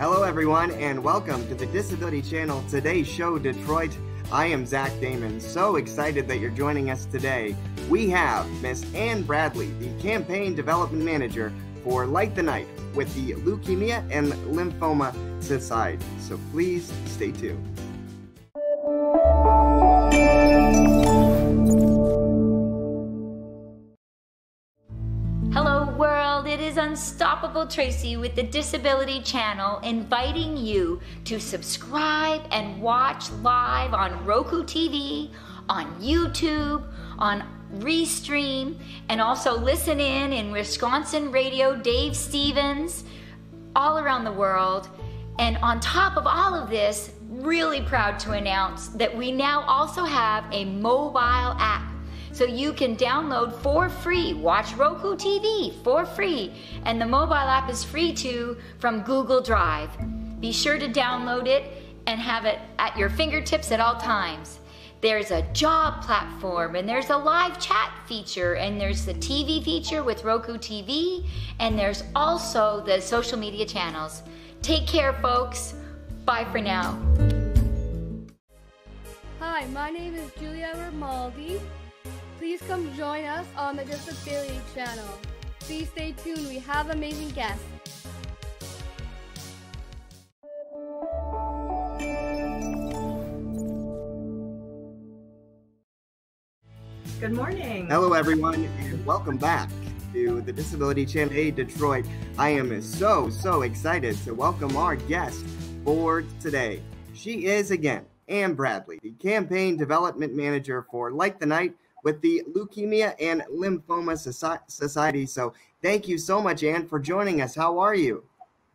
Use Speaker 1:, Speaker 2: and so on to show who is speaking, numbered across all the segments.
Speaker 1: Hello, everyone, and welcome to the Disability Channel Today Show Detroit. I am Zach Damon. So excited that you're joining us today. We have Miss Ann Bradley, the Campaign Development Manager for Light the Night with the Leukemia and Lymphoma Society. So please stay tuned.
Speaker 2: Hello world, it is Unstoppable Tracy with the Disability Channel inviting you to subscribe and watch live on Roku TV, on YouTube, on Restream, and also listen in Wisconsin Radio, Dave Stevens, all around the world. And on top of all of this, really proud to announce that we now also have a mobile app. So you can download for free, watch Roku TV for free, and the mobile app is free too from Google Drive. Be sure to download it and have it at your fingertips at all times. There's a job platform, and there's a live chat feature, and there's the TV feature with Roku TV, and there's also the social media channels. Take care, folks. Bye for now.
Speaker 3: Hi, my name is Julia Romaldi. Please come join us on the Disability Channel. Please stay tuned. We have amazing guests.
Speaker 4: Good morning.
Speaker 1: Hello, everyone, and welcome back to the Disability Channel Today Detroit. I am so excited to welcome our guest for today. She is, again, Ann Bradley, the Campaign Development Manager for Light the Night with the Leukemia and Lymphoma Society. So thank you so much, Ann, for joining us. How are you?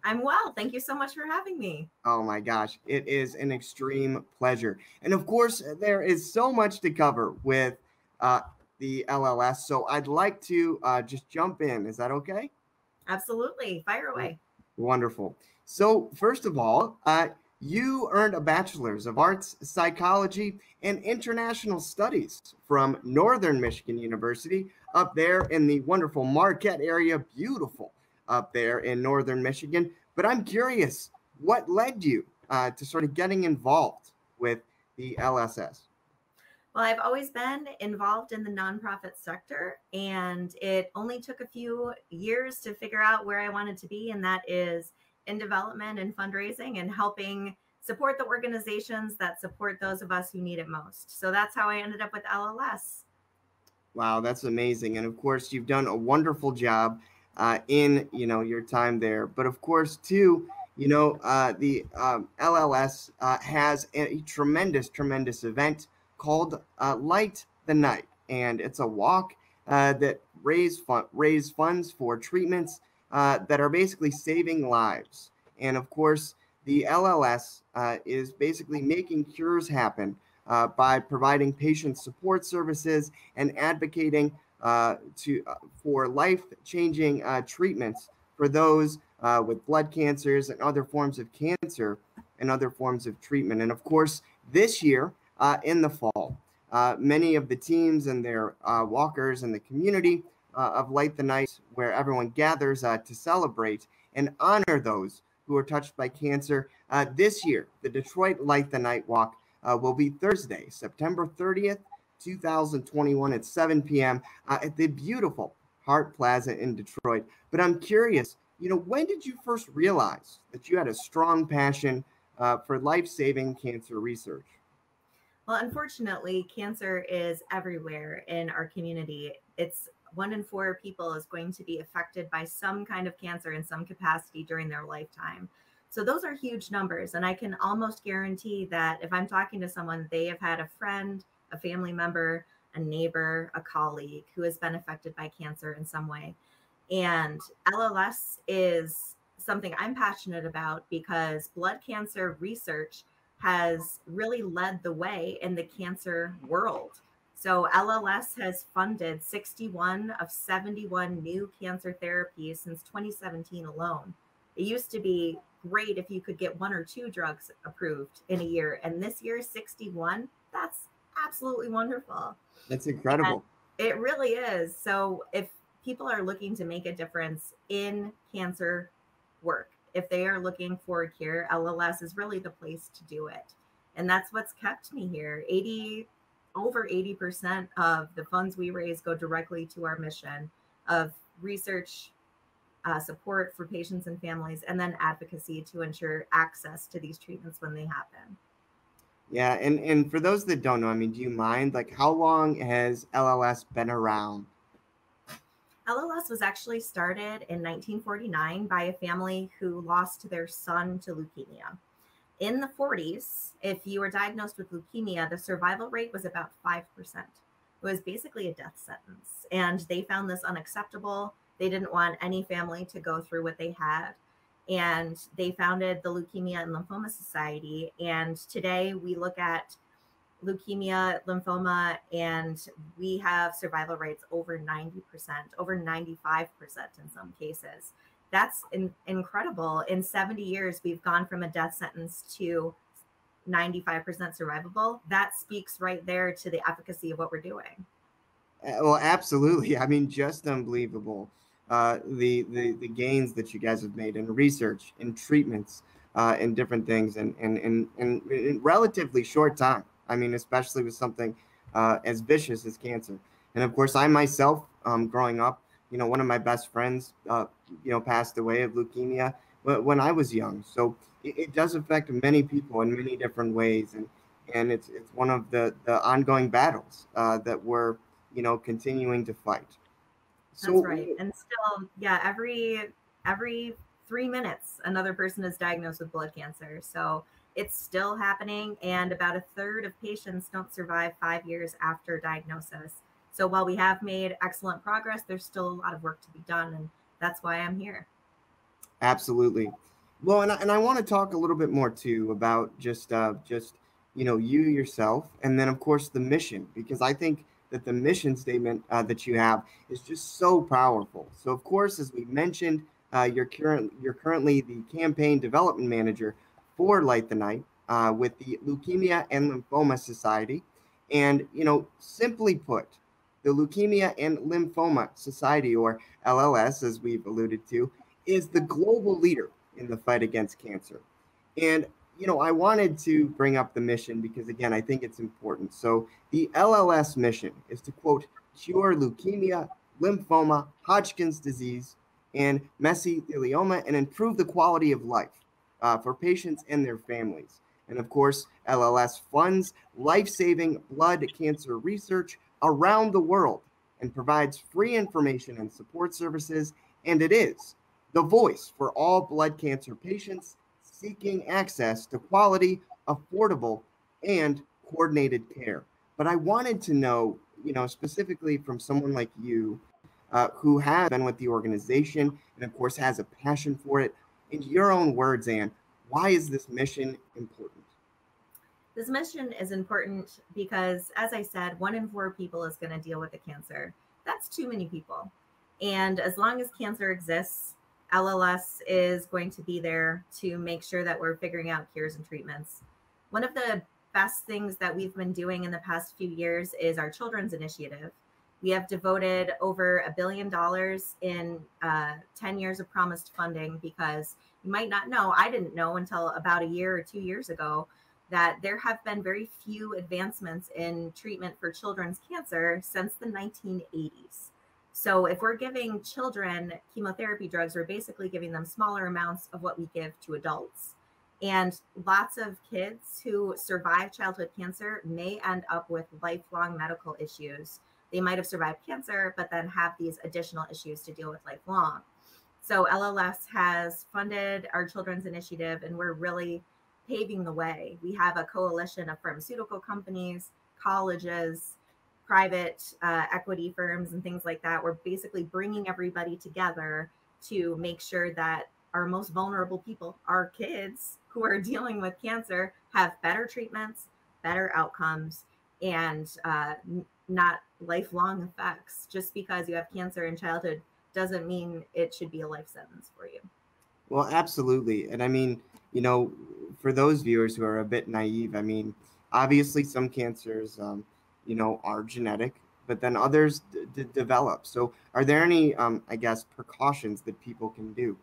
Speaker 4: I'm well. Thank you so much for having me.
Speaker 1: Oh my gosh, it is an extreme pleasure. And of course, there is so much to cover with the LLS. So I'd like to just jump in. Is that okay?
Speaker 4: Absolutely. Fire away.
Speaker 1: Wonderful. So first of all, you earned a Bachelor's of Arts, Psychology, and International Studies from Northern Michigan University up there in the wonderful Marquette area. Beautiful up there in Northern Michigan. But I'm curious, what led you to sort of getting involved with the LSS?
Speaker 4: Well, I've always been involved in the nonprofit sector, and it only took a few years to figure out where I wanted to be, and that is in development and fundraising and helping support the organizations that support those of us who need it most. So that's how I ended up with LLS. Wow,
Speaker 1: that's amazing. And of course, you've done a wonderful job in your time there. But of course, too, the LLS has a tremendous event called Light the Night, and it's a walk that raise funds for treatments that are basically saving lives. And of course, the LLS is basically making cures happen by providing patient support services and advocating for life-changing treatments for those with blood cancers and other forms of cancer and other forms of treatment. And of course, this year in the fall, many of the teams and their walkers in the community of Light the Night, where everyone gathers to celebrate and honor those who are touched by cancer. This year, the Detroit Light the Night Walk will be Thursday, September 30th, 2021 at 7 p.m. At the beautiful Hart Plaza in Detroit. But I'm curious, when did you first realize that you had a strong passion for life-saving cancer research?
Speaker 4: Well, unfortunately, cancer is everywhere in our community. It's 1 in 4 people is going to be affected by some kind of cancer in some capacity during their lifetime. So those are huge numbers. And I can almost guarantee that if I'm talking to someone, they have had a friend, a family member, a neighbor, a colleague who has been affected by cancer in some way. And LLS is something I'm passionate about because blood cancer research has really led the way in the cancer world. So LLS has funded 61 of 71 new cancer therapies since 2017 alone. It used to be great if you could get 1 or 2 drugs approved in a year. And this year, 61, that's absolutely wonderful.
Speaker 1: That's incredible.
Speaker 4: And it really is. So if people are looking to make a difference in cancer work, if they are looking for a cure, LLS is really the place to do it. And that's what's kept me here. Over 80% of the funds we raise go directly to our mission of research, support for patients and families, and then advocacy to ensure access to these treatments when they happen.
Speaker 1: Yeah, and for those that don't know, I mean, do you mind, like, how long has LLS been around?
Speaker 4: LLS was actually started in 1949 by a family who lost their son to leukemia. In the 40s, if you were diagnosed with leukemia, the survival rate was about 5%. It was basically a death sentence. And they found this unacceptable. They didn't want any family to go through what they had. And they founded the Leukemia and Lymphoma Society. And today we look at leukemia, lymphoma, and we have survival rates over 90%, over 95% in some cases. That's incredible. In 70 years, we've gone from a death sentence to 95% survivable. That speaks right there to the efficacy of what we're doing.
Speaker 1: Well, absolutely. I mean, just unbelievable. The gains that you guys have made in research, in treatments, in different things, and in relatively short time. I mean, especially with something as vicious as cancer. And of course, I myself, growing up, one of my best friends, passed away of leukemia when I was young. So it does affect many people in many different ways, and it's one of the ongoing battles that we're continuing to fight. So,
Speaker 4: That's right. And still, yeah, every 3 minutes, another person is diagnosed with blood cancer. So it's still happening, and about a third of patients don't survive 5 years after diagnosis. So while we have made excellent progress, there's still a lot of work to be done, and that's why I'm here.
Speaker 1: absolutely. Well, and I want to talk a little bit more too about just you yourself, and then of course the mission, because I think that the mission statement that you have is just so powerful. So of course, as we mentioned, you're currently the campaign development manager for Light the Night with the Leukemia and Lymphoma Society, and simply put, the Leukemia and Lymphoma Society, or LLS, as we've alluded to, is the global leader in the fight against cancer. And, I wanted to bring up the mission because, again, I think it's important. So the LLS mission is to, quote, cure leukemia, lymphoma, Hodgkin's disease, and mesothelioma and improve the quality of life for patients and their families. And of course, LLS funds life-saving blood cancer research around the world and provides free information and support services. And it is the voice for all blood cancer patients seeking access to quality, affordable, and coordinated care. But I wanted to know, specifically from someone like you, who has been with the organization and, of course, has a passion for it. In your own words, Anne, why is this mission important?
Speaker 4: This mission is important because, as I said, 1 in 4 people is going to deal with the cancer. That's too many people. And as long as cancer exists, LLS is going to be there to make sure that we're figuring out cures and treatments. One of the best things that we've been doing in the past few years is our children's initiative. We have devoted over $1 billion in 10 years of promised funding because you might not know, I didn't know until about a year or 2 years ago, that there have been very few advancements in treatment for children's cancer since the 1980s. So if we're giving children chemotherapy drugs, we're basically giving them smaller amounts of what we give to adults. And lots of kids who survive childhood cancer may end up with lifelong medical issues. They might have survived cancer, but then have these additional issues to deal with lifelong. So LLS has funded our children's initiative, and we're really paving the way. We have a coalition of pharmaceutical companies, colleges, private equity firms, and things like that. We're basically bringing everybody together to make sure that our most vulnerable people, our kids who are dealing with cancer, have better treatments, better outcomes, and not lifelong effects. Just because you have cancer in childhood doesn't mean it should be a life sentence for you.
Speaker 1: Well, absolutely. And I mean, for those viewers who are a bit naive, I mean, obviously some cancers, are genetic, but then others develop. So are there any, I guess, precautions that people can do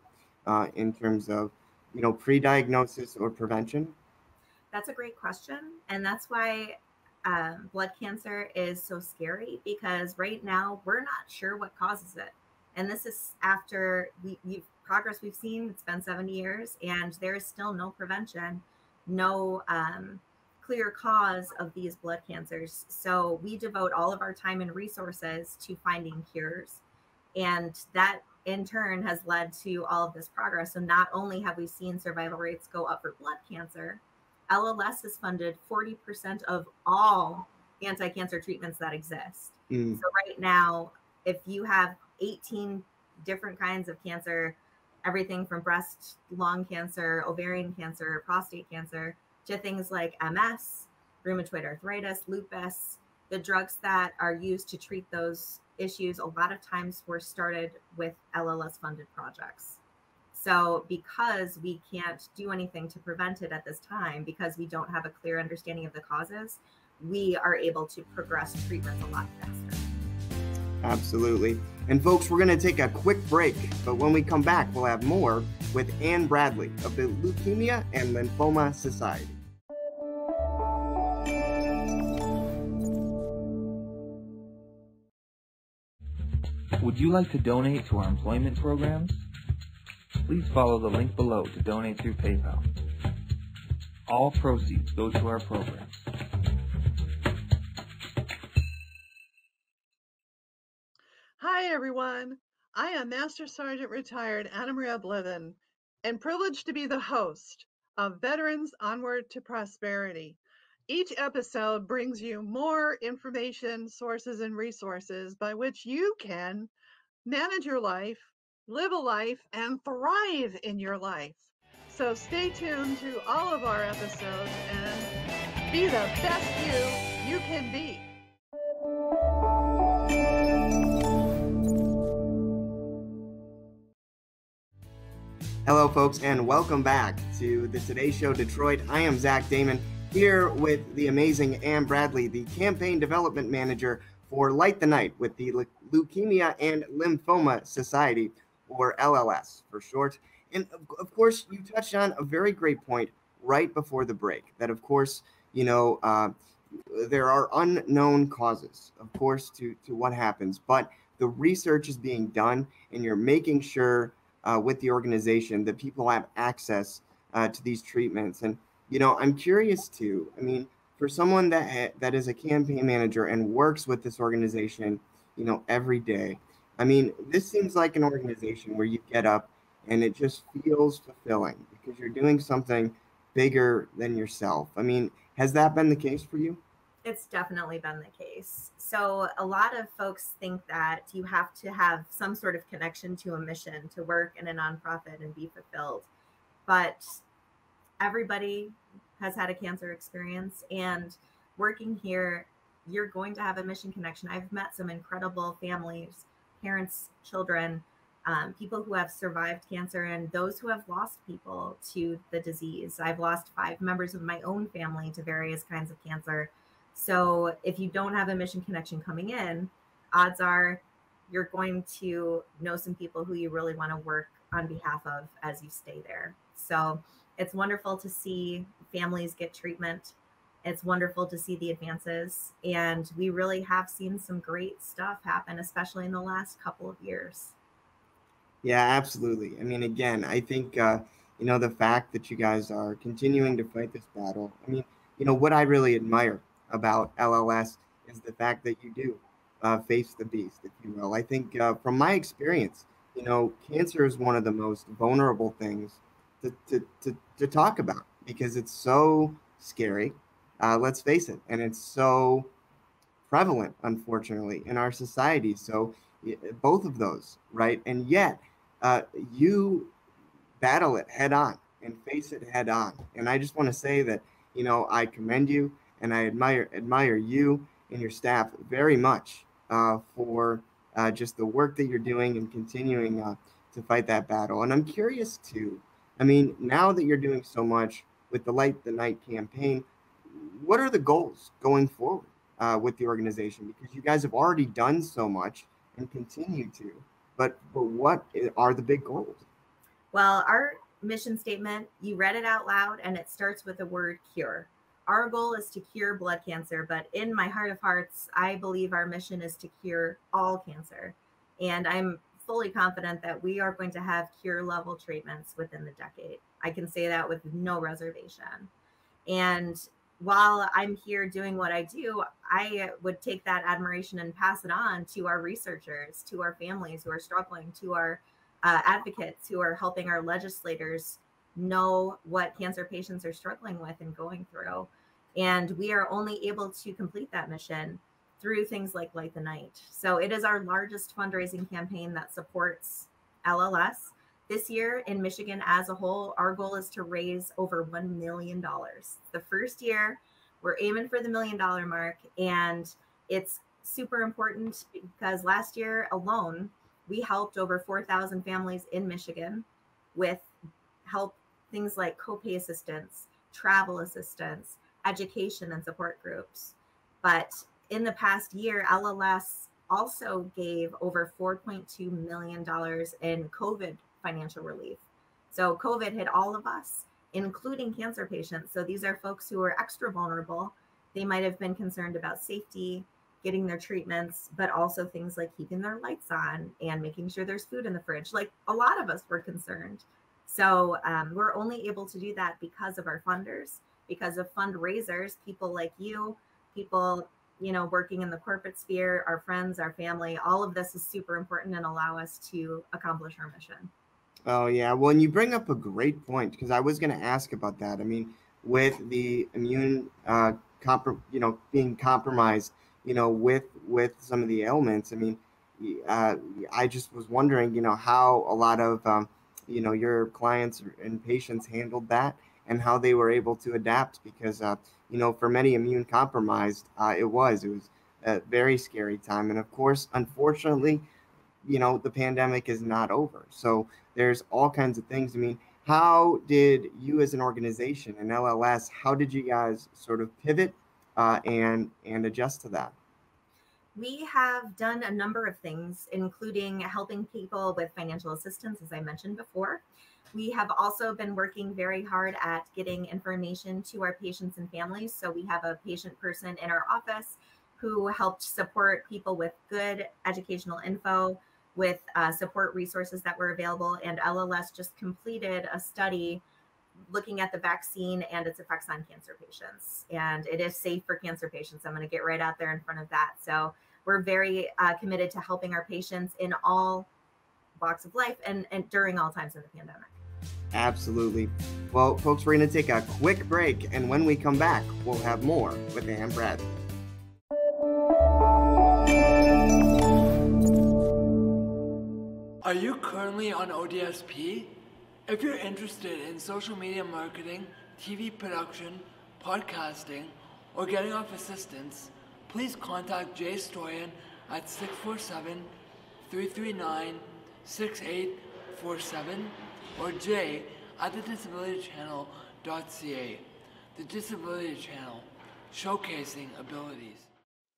Speaker 1: in terms of pre-diagnosis or prevention?
Speaker 4: That's a great question. And that's why blood cancer is so scary, because right now we're not sure what causes it. And this is after progress we've seen. It's been 70 years and there is still no prevention, no clear cause of these blood cancers. So we devote all of our time and resources to finding cures. And that in turn has led to all of this progress. So not only have we seen survival rates go up for blood cancer, LLS has funded 40% of all anti-cancer treatments that exist. So right now, if you have 18 different kinds of cancer, everything from breast, lung cancer, ovarian cancer, prostate cancer, to things like MS, rheumatoid arthritis, lupus, the drugs that are used to treat those issues a lot of times were started with LLS funded projects. So because we can't do anything to prevent it at this time, because we don't have a clear understanding of the causes, we are able to progress treatments a lot faster.
Speaker 1: Absolutely. And folks, we're going to take a quick break, but when we come back, we'll have more with Ann Bradley of the Leukemia and Lymphoma Society.
Speaker 5: Would you like to donate to our employment programs? Please follow the link below to donate through PayPal. All proceeds go to our programs.
Speaker 6: Hi everyone, I am Master Sergeant Retired Anna Maria Blithen and privileged to be the host of Veterans Onward to Prosperity. Each episode brings you more information, sources, and resources by which you can manage your life, live a life, and thrive in your life. So stay tuned to all of our episodes and be the best you can be.
Speaker 1: Hello, folks, and welcome back to the Today Show Detroit. I am Zach Damon, here with the amazing Ann Bradley, the Campaign Development Manager for Light the Night with the Leukemia and Lymphoma Society, or LLS for short. And of course, you touched on a very great point right before the break, that of course, there are unknown causes, of course, to what happens, but the research is being done and you're making sure with the organization that people have access to these treatments. And, I'm curious too, for someone that is a campaign manager and works with this organization, every day, this seems like an organization where you get up and it just feels fulfilling because you're doing something bigger than yourself. Has that been the case for you?
Speaker 4: It's definitely been the case. So a lot of folks think that you have to have some sort of connection to a mission to work in a nonprofit and be fulfilled. But everybody has had a cancer experience, and working here, you're going to have a mission connection. I've met some incredible families, parents, children, people who have survived cancer, and those who have lost people to the disease. I've lost 5 members of my own family to various kinds of cancer. So if you don't have a mission connection coming in, odds are you're going to know some people who you really want to work on behalf of as you stay there. So it's wonderful to see families get treatment. It's wonderful to see the advances. And we really have seen some great stuff happen, especially in the last couple of years.
Speaker 1: Yeah, absolutely. Again, I think, the fact that you guys are continuing to fight this battle, what I really admire about LLS is the fact that you do face the beast, if you will. I think from my experience, cancer is one of the most vulnerable things to talk about because it's so scary. Let's face it. And it's so prevalent, unfortunately, in our society. So both of those, right? And yet you battle it head on and face it head on. And I just want to say that, I commend you and I admire you and your staff very much for just the work that you're doing and continuing to fight that battle. And I'm curious too, now that you're doing so much with the Light the Night campaign, what are the goals going forward with the organization? Because you guys have already done so much and continue to, but what are the big goals?
Speaker 4: Well, our mission statement, you read it out loud, and it starts with the word cure. Our goal is to cure blood cancer, but in my heart of hearts, I believe our mission is to cure all cancer. And I'm fully confident that we are going to have cure level treatments within the decade. I can say that with no reservation. And while I'm here doing what I do, I would take that admiration and pass it on to our researchers, to our families who are struggling, to our advocates who are helping our legislators know what cancer patients are struggling with and going through. And we are only able to complete that mission through things like Light the Night. So it is our largest fundraising campaign that supports LLS. This year in Michigan as a whole, our goal is to raise over $1 million. The first year, we're aiming for the $1 million mark. And it's super important because last year alone, we helped over 4,000 families in Michigan with help, things like copay assistance, travel assistance, education and support groups. But in the past year, LLS also gave over $4.2 million in COVID financial relief. So COVID hit all of us, including cancer patients. So these are folks who are extra vulnerable. They might have been concerned about safety, getting their treatments, but also things like keeping their lights on and making sure there's food in the fridge. Like a lot of us were concerned. So we're only able to do that because of our funders, because of fundraisers, people like you, people, you know, working in the corporate sphere, our friends, our family. All of this is super important and allow us to accomplish our mission.
Speaker 1: Oh, yeah. Well, and you bring up a great point because I was going to ask about that. I mean, with the immune, being compromised, with some of the ailments, I mean, I just was wondering, how a lot of, your clients and patients handled that and how they were able to adapt because, for many immune compromised, it was a very scary time. And of course, unfortunately, the pandemic is not over. So there's all kinds of things. I mean, how did you as an organization and LLS, how did you guys sort of pivot and adjust to that?
Speaker 4: We have done a number of things, including helping people with financial assistance, as I mentioned before. We have also been working very hard at getting information to our patients and families. So we have a patient person in our office who helped support people with good educational info, with support resources that were available. And LLS just completed a study looking at the vaccine and its effects on cancer patients. And it is safe for cancer patients. I'm going to get right out there in front of that. So we're very committed to helping our patients in all walks of life and during all times of the pandemic.
Speaker 1: Absolutely. Well, folks, we're going to take a quick break. And when we come back, we'll have more with Ann Bradley.
Speaker 7: Are you currently on ODSP? If you're interested in social media marketing, TV production, podcasting, or getting off assistance, please contact Jay Stoyan at 647-339-6847 or Jay at thedisabilitychannel.ca. The Disability Channel, showcasing abilities.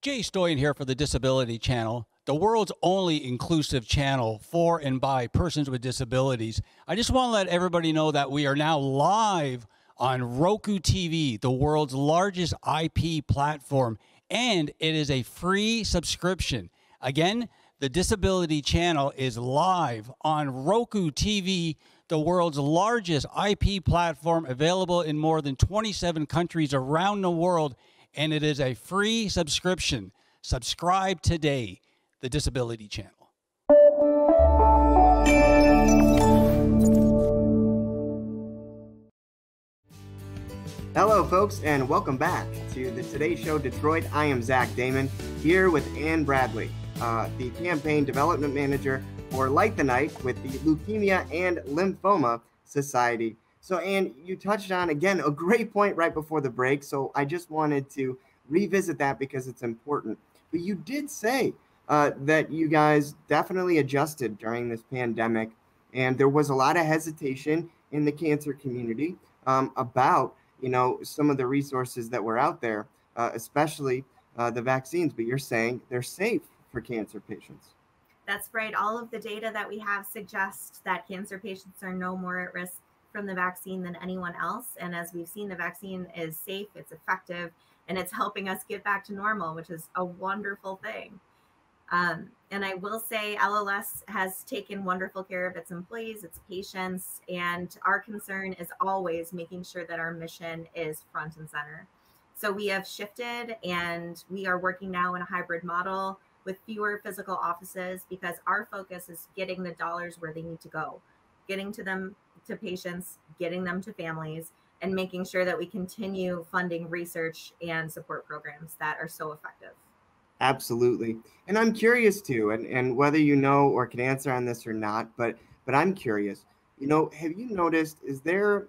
Speaker 8: Jay Stoyan here for the Disability Channel, the world's only inclusive channel for and by persons with disabilities. I just want to let everybody know that we are now live on Roku TV, the world's largest IP platform, and it is a free subscription. Again, the Disability Channel is live on Roku TV, the world's largest IP platform, available in more than 27 countries around the world, and it is a free subscription. Subscribe today, the Disability Channel.
Speaker 1: Hello, folks, and welcome back to the Today Show Detroit. I am Zach Damon, here with Ann Bradley, the Campaign Development Manager for Light the Night with the Leukemia and Lymphoma Society. So, Ann, you touched on, again, a great point right before the break, so I just wanted to revisit that because it's important. But you did say that you guys definitely adjusted during this pandemic, and there was a lot of hesitation in the cancer community about some of the resources that were out there, especially the vaccines, but you're saying they're safe for cancer patients.
Speaker 4: That's right. All of the data that we have suggests that cancer patients are no more at risk from the vaccine than anyone else. And as we've seen, the vaccine is safe, it's effective, and it's helping us get back to normal, which is a wonderful thing. And I will say LLS has taken wonderful care of its employees, its patients, and our concern is always making sure that our mission is front and center. So we have shifted and we are working now in a hybrid model with fewer physical offices because our focus is getting the dollars where they need to go, getting to them, to patients, getting them to families, and making sure that we continue funding research and support programs that are so effective.
Speaker 1: Absolutely. And I'm curious too, and whether you know or can answer on this or not, but I'm curious, have you noticed, is there,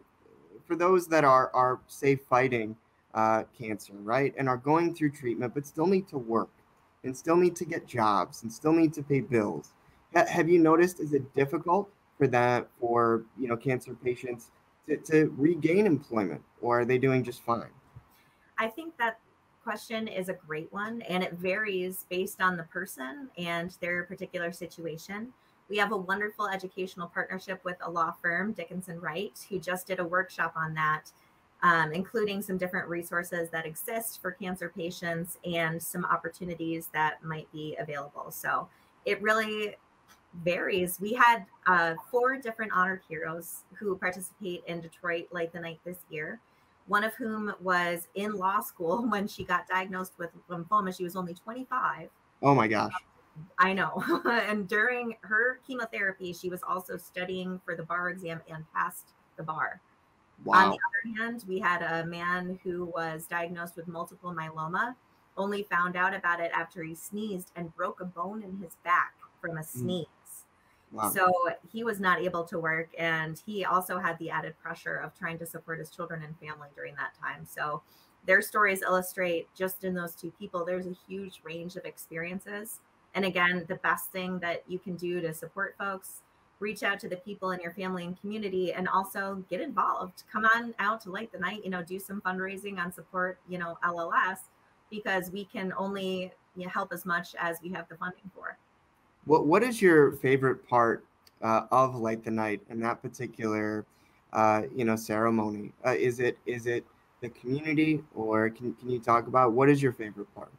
Speaker 1: for those that are say fighting cancer, right, and are going through treatment, but still need to work and still need to get jobs and still need to pay bills, have you noticed, is it difficult for that, for, cancer patients to regain employment, or are they doing just fine?
Speaker 4: I think that question is a great one, and it varies based on the person and their particular situation. We have a wonderful educational partnership with a law firm, Dickinson Wright, who just did a workshop on that, including some different resources that exist for cancer patients and some opportunities that might be available. So it really varies. We had 4 different honored heroes who participate in Detroit Light the Night this year, one of whom was in law school when she got diagnosed with lymphoma. She was only 25.
Speaker 1: Oh my gosh.
Speaker 4: I know. And during her chemotherapy, she was also studying for the bar exam and passed the bar.
Speaker 1: Wow.
Speaker 4: On the other hand, we had a man who was diagnosed with multiple myeloma, only found out about it after he sneezed and broke a bone in his back from a sneeze. Wow. So he was not able to work, and he also had the added pressure of trying to support his children and family during that time. So their stories illustrate, just in those 2 people, there's a huge range of experiences. And again, the best thing that you can do to support folks, reach out to the people in your family and community, and also get involved. Come on out to Light the Night, do some fundraising on support, LLS, because we can only help as much as we have the funding for.
Speaker 1: What is your favorite part of Light the Night and that particular, ceremony? Is it the community, or can you talk about what is your favorite part?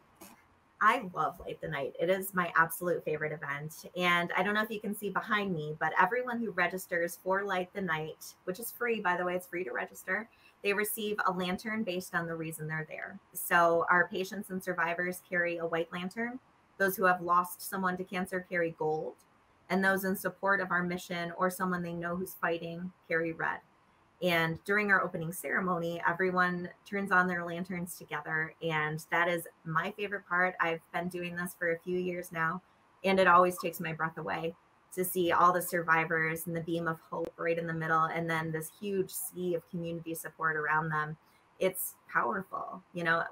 Speaker 4: I love Light the Night. It is my absolute favorite event. And I don't know if you can see behind me, but everyone who registers for Light the Night, which is free, by the way, it's free to register, they receive a lantern based on the reason they're there. So our patients and survivors carry a white lantern. Those who have lost someone to cancer carry gold. And those in support of our mission or someone they know who's fighting carry red. And during our opening ceremony, everyone turns on their lanterns together. And that is my favorite part. I've been doing this for a few years now, and it always takes my breath away to see all the survivors and the beam of hope right in the middle, and then this huge sea of community support around them. It's powerful.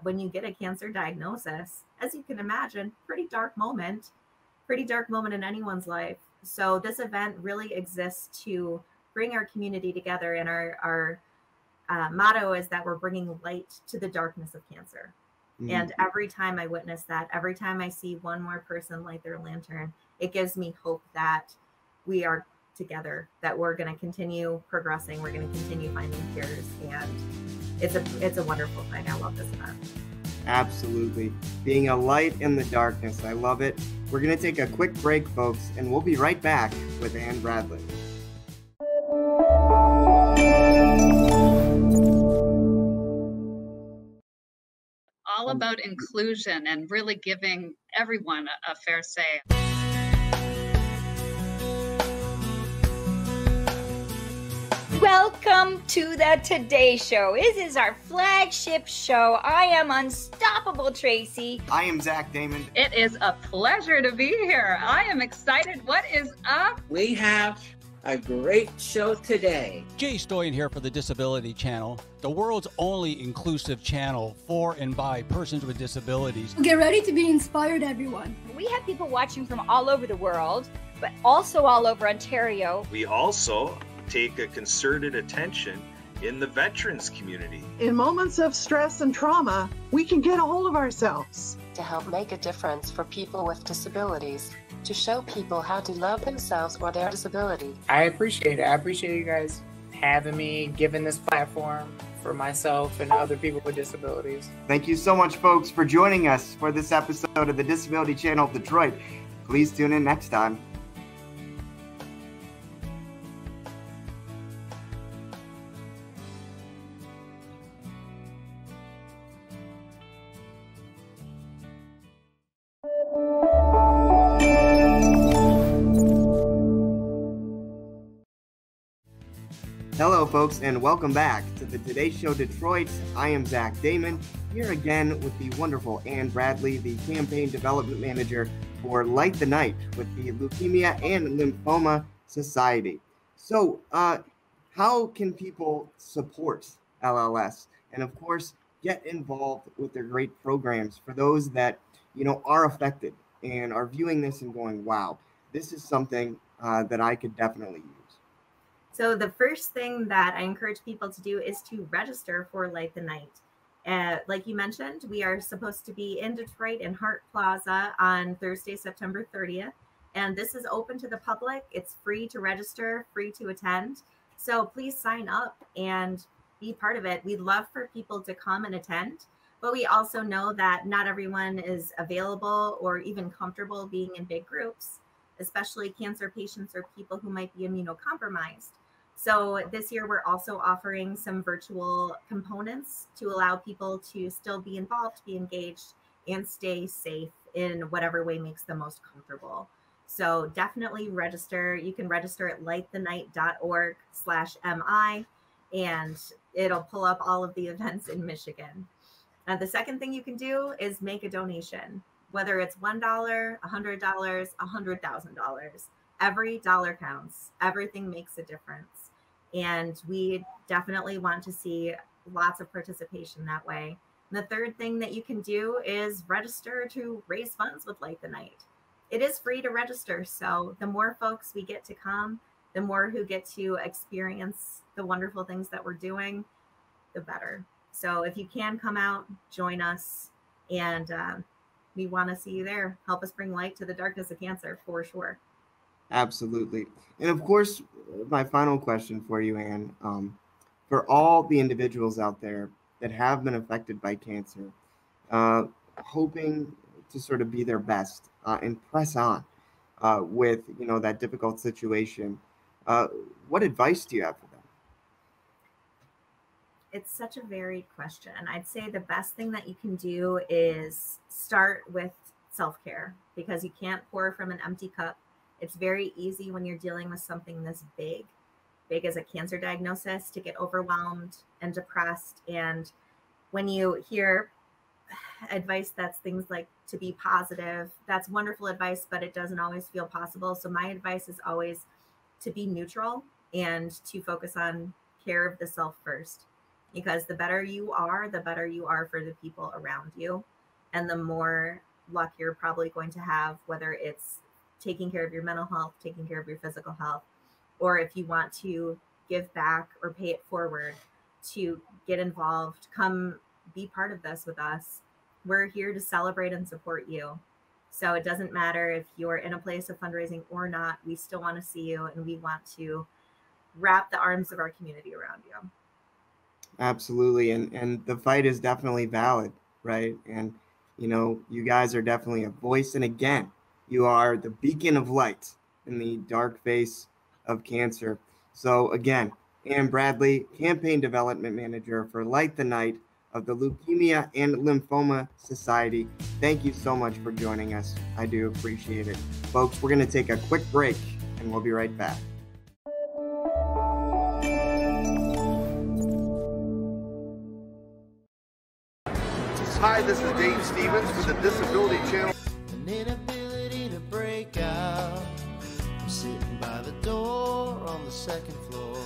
Speaker 4: When you get a cancer diagnosis, as you can imagine, pretty dark moment in anyone's life. So this event really exists to bring our community together, and our motto is that we're bringing light to the darkness of cancer. Mm-hmm. And every time I witness that, every time I see one more person light their lantern, it gives me hope that we are together, that we're going to continue progressing, we're going to continue finding cures, and it's a wonderful thing. I love this event.
Speaker 1: Absolutely. Being a light in the darkness. I love it. We're going to take a quick break, folks, and we'll be right back with Ann Bradley.
Speaker 9: All about inclusion and really giving everyone a fair say.
Speaker 2: Welcome to the Today Show. This is our flagship show. I am Unstoppable Tracy.
Speaker 1: I am Zach Damon.
Speaker 9: It is a pleasure to be here. I am excited. What is up?
Speaker 10: We have a great show today.
Speaker 8: Jay Stoyan here for the Disability Channel, the world's only inclusive channel for and by persons with disabilities.
Speaker 3: Get ready to be inspired, everyone.
Speaker 2: We have people watching from all over the world, but also all over Ontario.
Speaker 11: We also take a concerted attention in the veterans community.
Speaker 6: In moments of stress and trauma, we can get a hold of ourselves.
Speaker 12: To help make a difference for people with disabilities, to show people how to love themselves or their disability.
Speaker 10: I appreciate it. I appreciate you guys
Speaker 13: having me, giving this platform for myself and other people with disabilities.
Speaker 1: Thank you so much, folks, for joining us for this episode of the Disability Channel Detroit. Please tune in next time. Hello, folks, and welcome back to the Today Show Detroit. I am Zach Damon, here again with the wonderful Ann Bradley, the Campaign Development Manager for Light the Night with the Leukemia and Lymphoma Society. So, how can people support LLS and, of course, get involved with their great programs for those that, are affected and are viewing this and going, wow, this is something that I could definitely use?
Speaker 4: So the first thing that I encourage people to do is to register for Light the Night. Like you mentioned, we are supposed to be in Detroit in Hart Plaza on Thursday, September 30th. And this is open to the public. It's free to register, free to attend. So please sign up and be part of it. We'd love for people to come and attend, but we also know that not everyone is available or even comfortable being in big groups, especially cancer patients or people who might be immunocompromised. So this year, we're also offering some virtual components to allow people to still be involved, be engaged, and stay safe in whatever way makes them most comfortable. So definitely register. You can register at lightthenight.org/MI, and it'll pull up all of the events in Michigan. The second thing you can do is make a donation, whether it's $1, $100, $100,000. Every dollar counts. Everything makes a difference. And we definitely want to see lots of participation that way. And the third thing that you can do is register to raise funds with Light the Night. It is free to register. So the more folks we get to come, the more who get to experience the wonderful things that we're doing, the better. So if you can come out, join us, and we want to see you there. Help us bring light to the darkness of cancer, for sure.
Speaker 1: Absolutely. And of course, my final question for you, Ann, for all the individuals out there that have been affected by cancer, hoping to sort of be their best and press on with, that difficult situation, what advice do you have for them?
Speaker 4: It's such a varied question. I'd say the best thing that you can do is start with self-care, because you can't pour from an empty cup. It's very easy when you're dealing with something this big as a cancer diagnosis, to get overwhelmed and depressed. And when you hear advice that's things like to be positive, that's wonderful advice, but it doesn't always feel possible. So my advice is always to be neutral and to focus on care of the self first, because the better you are, the better you are for the people around you. And the more luck you're probably going to have, whether it's taking care of your mental health, taking care of your physical health, or if you want to give back or pay it forward, to get involved, come be part of this with us. We're here to celebrate and support you. So it doesn't matter if you're in a place of fundraising or not, we still want to see you, and we want to wrap the arms of our community around you.
Speaker 1: Absolutely. And the fight is definitely valid, right? And, you guys are definitely a voice. And again, you are the beacon of light in the dark face of cancer. So again, Ann Bradley, Campaign Development Manager for Light the Night of the Leukemia and Lymphoma Society. Thank you so much for joining us. I do appreciate it. Folks, we're going to take a quick break, and we'll be right back.
Speaker 14: Hi, this is Dave Stevens for the Disability Channel.
Speaker 15: An inability to break out. I'm sitting by the door on the second floor,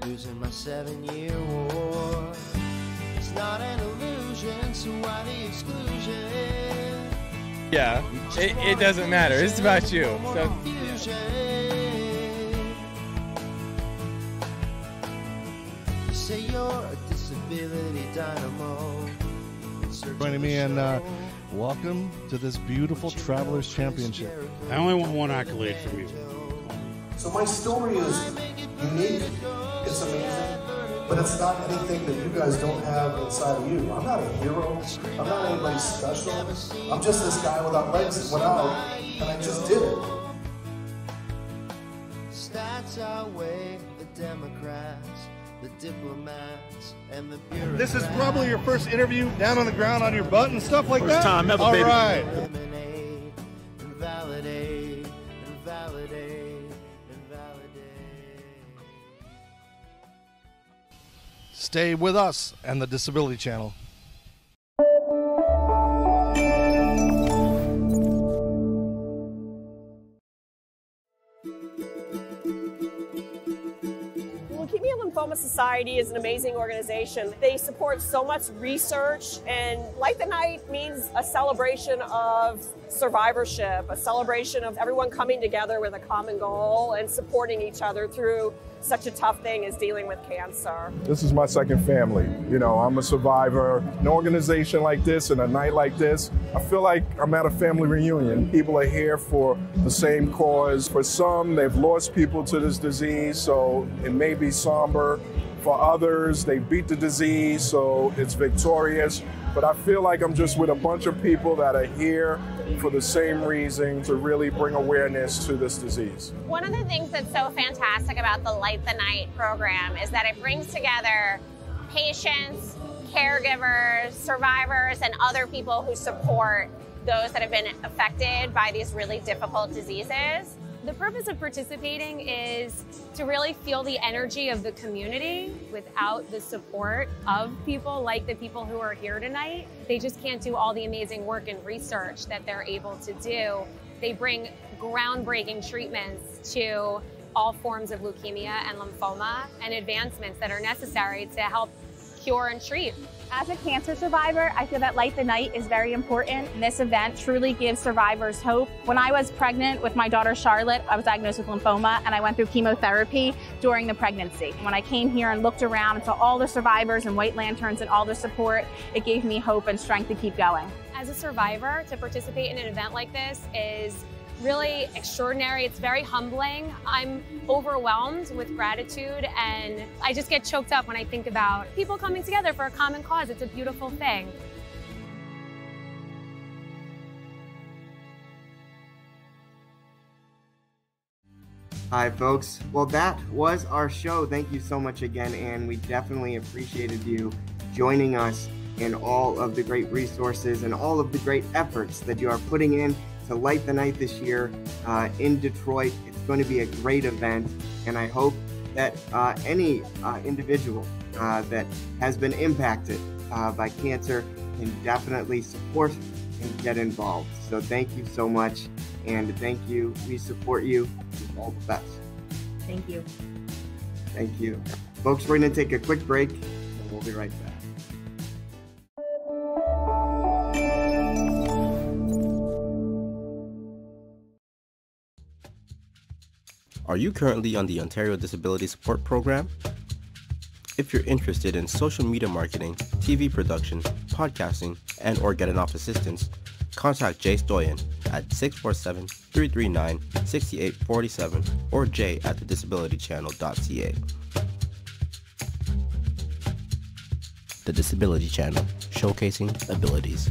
Speaker 15: losing my 7-year war. It's not an illusion, so why the exclusion?
Speaker 16: Yeah, it doesn't matter. It's about you. So,
Speaker 15: you say you're a disability dynamo.
Speaker 17: Joining me, and welcome to this beautiful Travelers Championship.
Speaker 18: I only want one accolade from you.
Speaker 14: So my story is unique,
Speaker 17: It's amazing, but it's not anything that you guys don't have inside of you. I'm not a hero. I'm not anybody special. I'm just this guy without legs that went out, and I just did it.
Speaker 15: Stats outweigh the Democrats, the diplomats, and the bureaucrats.
Speaker 14: This is probably your first interview down on the ground on your butt and stuff like that?
Speaker 18: First time ever,
Speaker 14: All
Speaker 18: baby.
Speaker 14: right.
Speaker 15: Eliminate, invalidate, invalidate, invalidate.
Speaker 17: Stay with us and the Disability Channel.
Speaker 19: Leukemia Lymphoma Society is an amazing organization. They support so much research, and Light the Night means a celebration of survivorship, a celebration of everyone coming together with a common goal and supporting each other through such a tough thing as dealing with cancer.
Speaker 20: This is my second family. You know, I'm a survivor. An organization like this and a night like this, I feel like I'm at a family reunion. People are here for the same cause. For some, they've lost people to this disease, so it may be somber. For others, they beat the disease, so it's victorious. But I feel like I'm just with a bunch of people that are here for the same reason, to really bring awareness to this disease.
Speaker 21: One of the things that's so fantastic about the Light the Night program is that it brings together patients, caregivers, survivors, and other people who support those that have been affected by these really difficult diseases.
Speaker 22: The purpose of participating is to really feel the energy of the community. Without the support of people like the people who are here tonight, they just can't do all the amazing work and research that they're able to do. They bring groundbreaking treatments to all forms of leukemia and lymphoma, and advancements that are necessary to help cure and treat.
Speaker 23: As a cancer survivor, I feel that Light the Night is very important. And this event truly gives survivors hope. When I was pregnant with my daughter Charlotte, I was diagnosed with lymphoma, and I went through chemotherapy during the pregnancy. When I came here and looked around and saw all the survivors and white lanterns and all the support, it gave me hope and strength to keep going.
Speaker 22: As a survivor, to participate in an event like this is really extraordinary. It's very humbling. I'm overwhelmed with gratitude, and I just get choked up when I think about people coming together for a common cause. It's a beautiful thing.
Speaker 1: Hi, folks. Well, that was our show. Thank you so much again, and we definitely appreciated you joining us in all of the great resources and all of the great efforts that you are putting in to Light the Night this year in Detroit. It's going to be a great event, and I hope that any individual that has been impacted by cancer can definitely support and get involved. So thank you so much, and thank you. We support you. All the best.
Speaker 4: Thank you.
Speaker 1: Thank you. Folks, we're going to take a quick break, and we'll be right back.
Speaker 24: Are you currently on the Ontario Disability Support Program? If you're interested in social media marketing, TV production, podcasting, and or getting off assistance, contact Jay Stoyan at 647-339-6847 or jay@thedisabilitychannel.ca. The Disability Channel, showcasing abilities.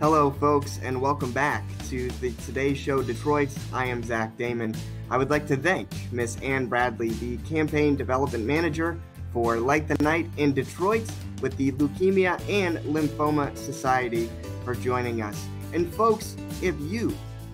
Speaker 1: Hello, folks, and welcome back to the Today Show Detroit. I am Zach Damon. I would like to thank Miss Ann Bradley, the Campaign Development Manager for Light the Night in Detroit with the Leukemia and Lymphoma Society, for joining us. And folks, if you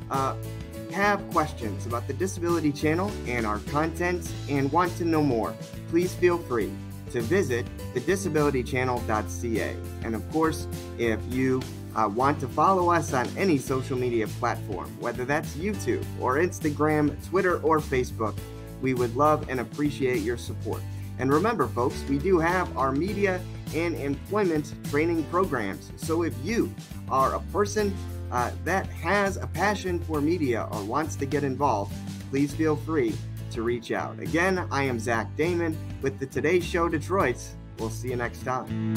Speaker 1: have questions about the Disability Channel and our content and want to know more, please feel free to visit thedisabilitychannel.ca. And of course, if you want to follow us on any social media platform, whether that's YouTube or Instagram, Twitter, or Facebook, we would love and appreciate your support. And remember, folks, we do have our media and employment training programs. So if you are a person that has a passion for media or wants to get involved, please feel free to reach out. Again, I am Zach Damon with the Today Show Detroit. We'll see you next time.